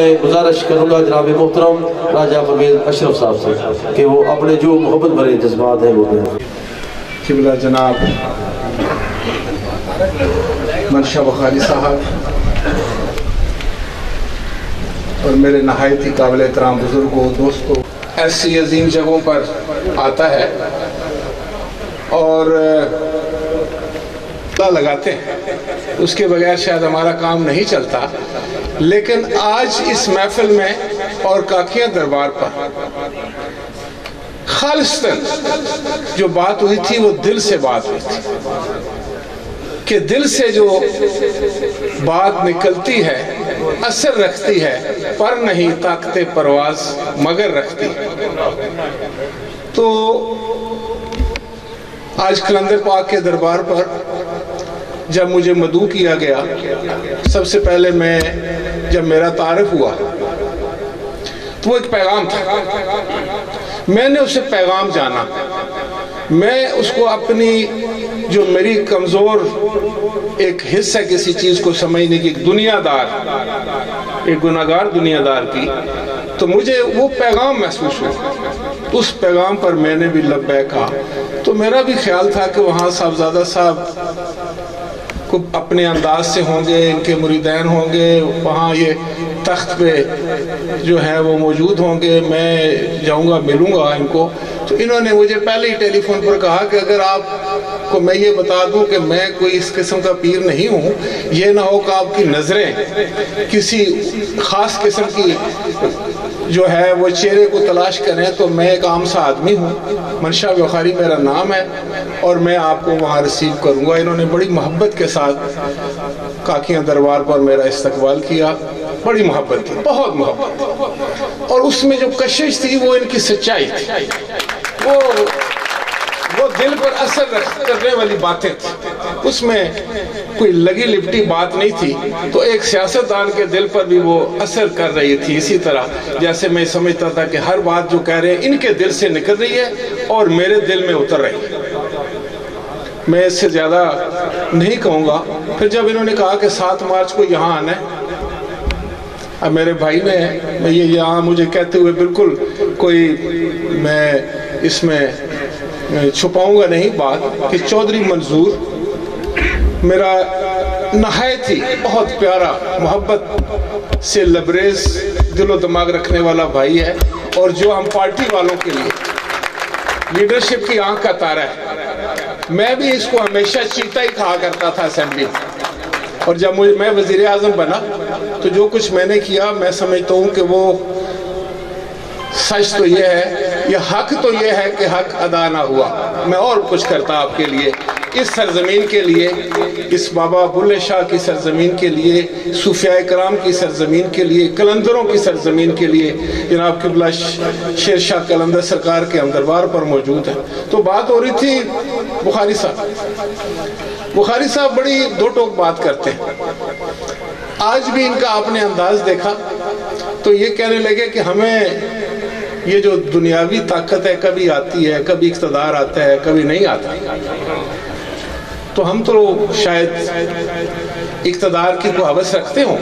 میں گزارش کروں گا جناب محترم راجہ پرویز اشرف صاحب سے کہ وہ اپنے جو محبت بھرے جذبات ہیں وہ دیں۔ قبلہ جناب منشا بخاری صاحب اور میرے نہایت ہی قابل احترام بزرگوں دوستوں، ایسی عظیم جگہوں پر آتا ہے اور لگاتے ہیں، اس کے بغیر شاید ہمارا کام نہیں چلتا، لیکن آج اس محفل میں اور کاکیاں دربار پر خالصتاً جو بات ہوئی تھی وہ دل سے بات ہوئی تھی کہ دل سے جو بات نکلتی ہے اثر رکھتی ہے، پر نہیں طاقت پرواز مگر رکھتی ہے۔ تو آج قلندر پاک کے دربار پر جب مجھے مدعو کیا گیا، سب سے پہلے جب میرا تعارف ہوا تو وہ ایک پیغام تھا، میں نے اسے پیغام جانا، میں اس کو اپنی جو میری کمزور ایک حصہ کسی چیز کو سمجھنے کی، ایک دنیا دار، ایک گناہگار دنیا دار کی، تو مجھے وہ پیغام محسوس ہوا، اس پیغام پر میں نے بھی لبیک کہا۔ تو میرا بھی خیال تھا کہ وہاں صاحبزادہ صاحب کو اپنے انداز سے ہوں گے، ان کے مریدین ہوں گے، وہاں یہ تخت پہ جو ہے وہ موجود ہوں گے، میں جاؤں گا ملوں گا ان کو۔ تو انہوں نے مجھے پہلے ہی ٹیلی فون پر کہا کہ اگر آپ کو میں یہ بتا دوں کہ میں کوئی اس قسم کا پیر نہیں ہوں، یہ نہ ہو کہ آپ کی نظریں کسی خاص قسم کی جو ہے وہ چہرے کو تلاش کریں، تو میں ایک عام سا آدمی ہوں، منشا بخاری میرا نام ہے، اور میں آپ کو وہاں ریسیو کروں گا۔ انہوں نے بڑی محبت کے ساتھ کاکیاں دربار پر میرا استقبال کیا، بڑی محبت تھی، بہت محبت، اور اس میں جو کشش تھی وہ ان کی سچائی تھی، وہ دل پر اثر کرنے والی باتیں تھی، اس میں کوئی لگی لپٹی بات نہیں تھی۔ تو ایک سیاستدان کے دل پر بھی وہ اثر کر رہی تھی، اسی طرح جیسے میں سمجھتا تھا کہ ہر بات جو کہہ رہے ہیں ان کے دل سے نکل رہی ہے اور میرے دل میں اتر رہی ہے۔ میں اس سے زیادہ نہیں کہوں گا۔ پھر جب انہوں نے کہا کہ 7 مارچ کو یہاں آنا ہے، اب میرے بھائی نے یہ یہاں مجھے کہتے ہوئے بالکل کوئی میں اس میں چھپاؤں گا نہیں بات کہ چودھری منظور میرا نہایت ہی بہت پیارا، محبت سے لبریز، دل و دماغ رکھنے والا بھائی ہے، اور جو ہم پارٹی والوں کے لیے لیڈرشپ کی آنکھ کا تارا ہے۔ میں بھی اس کو ہمیشہ چیتا ہی کہا کرتا تھا اسمبلی میں، اور جب میں وزیر اعظم بنا تو جو کچھ میں نے کیا میں سمجھتا ہوں کہ وہ سچ تو یہ ہے، یہ حق تو یہ ہے کہ حق ادا نہ ہوا، میں اور کچھ کرتا آپ کے لیے، اس سرزمین کے لیے، اس بابا بلے شاہ کی سرزمین کے لیے، صوفیاء کرام کی سرزمین کے لیے، قلندروں کی سرزمین کے لیے۔ جناب قبلہ شیر شاہ قلندر سرکار کے ہم دربار پر موجود ہیں۔ تو بات ہو رہی تھی بخاری صاحب بڑی دو ٹوک بات کرتے ہیں، آج بھی ان کا آپ نے انداز دیکھا تو یہ کہنے لگے کہ ہمیں یہ جو دنیاوی طاقت ہے کبھی آتی ہے، کبھی اقتدار آتا ہے، کبھی نہیں آتا، تو ہم تو شاید اقتدار کی کوئی حوث رکھتے ہوں،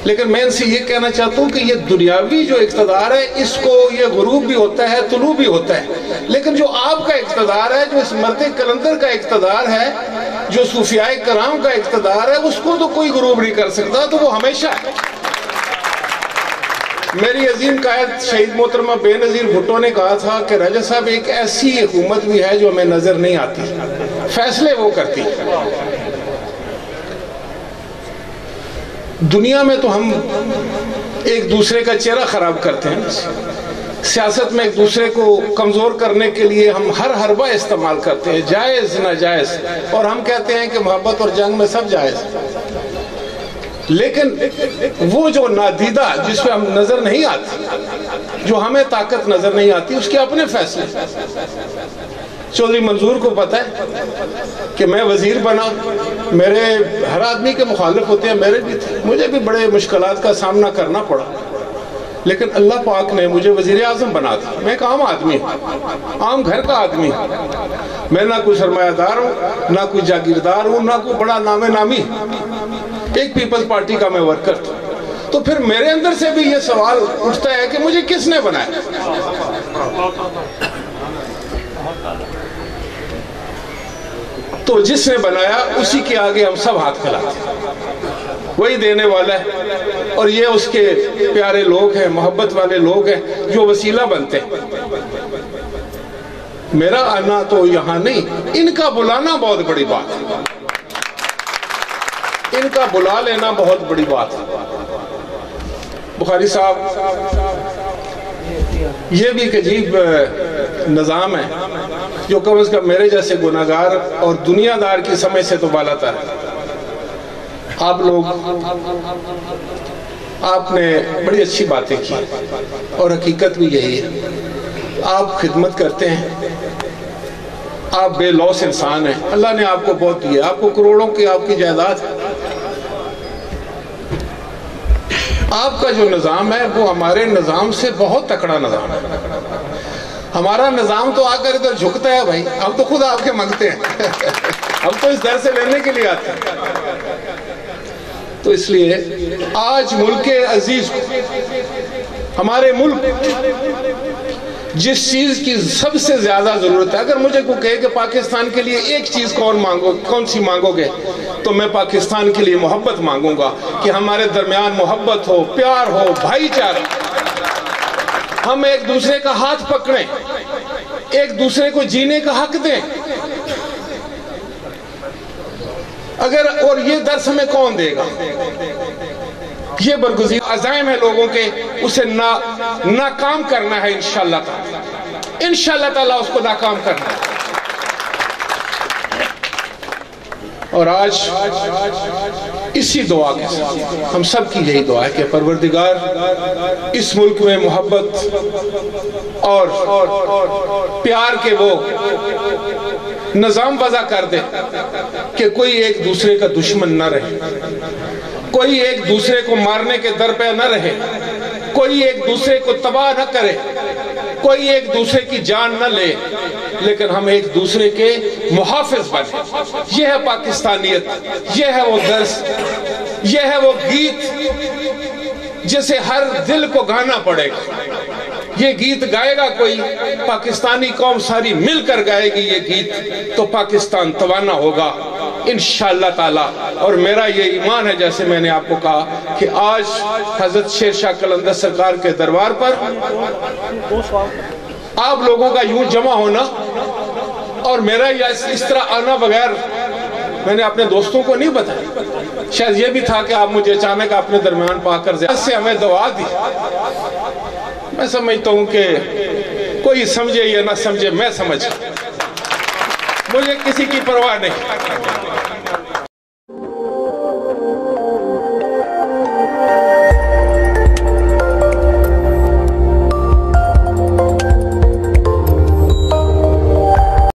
لیکن میں ان سے یہ کہنا چاہتا ہوں کہ یہ دنیاوی جو اقتدار ہے اس کو یہ غروب بھی ہوتا ہے، طلوع بھی ہوتا ہے، لیکن جو آپ کا اقتدار ہے، جو اس مرد قلندر کا اقتدار ہے، جو صوفیاء کرام کا اقتدار ہے، اس کو تو کوئی غروب نہیں کر سکتا، تو وہ ہمیشہ ہے۔ میری عظیم قائد شہید محترمہ بے نظیر بھٹو نے کہا تھا کہ راجہ صاحب ایک ایسی حکومت بھی ہے جو ہمیں نظر نہیں آتی، فیصلے وہ کرتی۔ دنیا میں تو ہم ایک دوسرے کا چہرہ خراب کرتے ہیں، سیاست میں ایک دوسرے کو کمزور کرنے کے لیے ہم ہر حربہ استعمال کرتے ہیں، جائز ناجائز، اور ہم کہتے ہیں کہ محبت اور جنگ میں سب جائز، لیکن وہ جو نادیدہ جس پہ ہم نظر نہیں آتی، جو ہمیں طاقت نظر نہیں آتی، اس کے اپنے فیصلے۔ چودھری منظور کو پتہ ہے کہ میں وزیر بنا، میرے ہر آدمی کے مخالف ہوتے ہیں، میرے بھی تھے، مجھے بھی بڑے مشکلات کا سامنا کرنا پڑا، لیکن اللہ پاک نے مجھے وزیر اعظم بنا دیا۔ میں ایک عام آدمی ہوں، عام گھر کا آدمی ہوں، میں نہ کوئی سرمایہ دار ہوں، نہ کوئی جاگیردار ہوں، نہ کوئی بڑا نام نامی، ایک پیپلز پارٹی کا میں ورکر تھا، تو پھر میرے اندر سے بھی یہ سوال اٹھتا ہے کہ مجھے کس نے بنایا؟ تو جس نے بنایا اسی کے آگے ہم سب ہاتھ پھیلاتے ہیں، وہی دینے والا ہے، اور یہ اس کے پیارے لوگ ہیں، محبت والے لوگ ہیں جو وسیلہ بنتے ہیں۔ میرا آنا تو یہاں نہیں، ان کا بلانا بہت بڑی بات ہے، ان کا بلا لینا بہت بڑی بات ہے۔ بخاری صاحب، یہ بھی ایک عجیب نظام ہے جو کم از کم میرے جیسے گناہگار اور دنیا دار کی سمجھ سے تو بالاتا ہے۔ آپ لوگ، آپ نے بڑی اچھی باتیں کی اور حقیقت بھی یہی ہے، آپ خدمت کرتے ہیں، آپ بے لوث انسان ہیں، اللہ نے آپ کو بہت دیا، آپ کو کروڑوں کی آپ کی جائیداد ہے۔ آپ کا جو نظام ہے وہ ہمارے نظام سے بہت تکڑا نظام ہے۔ ہمارا نظام تو آ کر ادھر جھکتا ہے بھائی، ہم تو خود آپ کے مانگتے ہیں، ہم تو اس در سے لینے کے لیے آتے ہیں۔ تو اس لیے آج ملک عزیز کو، ہمارے ملک جس چیز کی سب سے زیادہ ضرورت ہے، اگر مجھے کوئی کہے کہ پاکستان کے لیے ایک چیز کون سی مانگو گے، تو میں پاکستان کے لیے محبت مانگوں گا، کہ ہمارے درمیان محبت ہو، پیار ہو، بھائی چارہ، ہم ایک دوسرے کا ہاتھ پکڑیں، ایک دوسرے کو جینے کا حق دیں۔ اگر، اور یہ درس ہمیں کون دے گا؟ یہ برگزیر عزائم ہے لوگوں کے، اسے ناکام کرنا ہے انشاءاللہ تعالی، انشاءاللہ تعالی اس کو ناکام کرنا ہے۔ اور آج اسی دعا کے ساتھ ہم سب کی یہی دعا ہے کہ پروردگار اس ملک میں محبت اور پیار کے وہ نظام وضع کر دے کہ کوئی ایک دوسرے کا دشمن نہ رہے، کوئی ایک دوسرے کو مارنے کے در پہ نہ رہے، کوئی ایک دوسرے کو تباہ نہ کرے، کوئی ایک دوسرے کی جان نہ لے، لیکن ہم ایک دوسرے کے محافظ بنے۔ یہ ہے پاکستانیت، یہ ہے وہ درس، یہ ہے وہ گیت جسے ہر دل کو گانا پڑے گا۔ یہ گیت گائے گا کوئی، پاکستانی قوم ساری مل کر گائے گی یہ گیت، تو پاکستان توانا ہوگا انشاءاللہ تعالی۔ اور میرا یہ ایمان ہے، جیسے میں نے آپ کو کہا، کہ آج حضرت شیر شاہ قلندر سرکار کے دربار پر آپ لوگوں کا یوں جمع ہونا اور میرا اس طرح آنا بغیر، میں نے اپنے دوستوں کو نہیں بتایا، شاید یہ بھی تھا کہ آپ مجھے اچانک اپنے درمیان پا کر زیادہ سے ہمیں دعا دی۔ میں سمجھتا ہوں کہ کوئی سمجھے یا نہ سمجھے، میں سمجھ، مجھے کسی کی پرواہ نہیں۔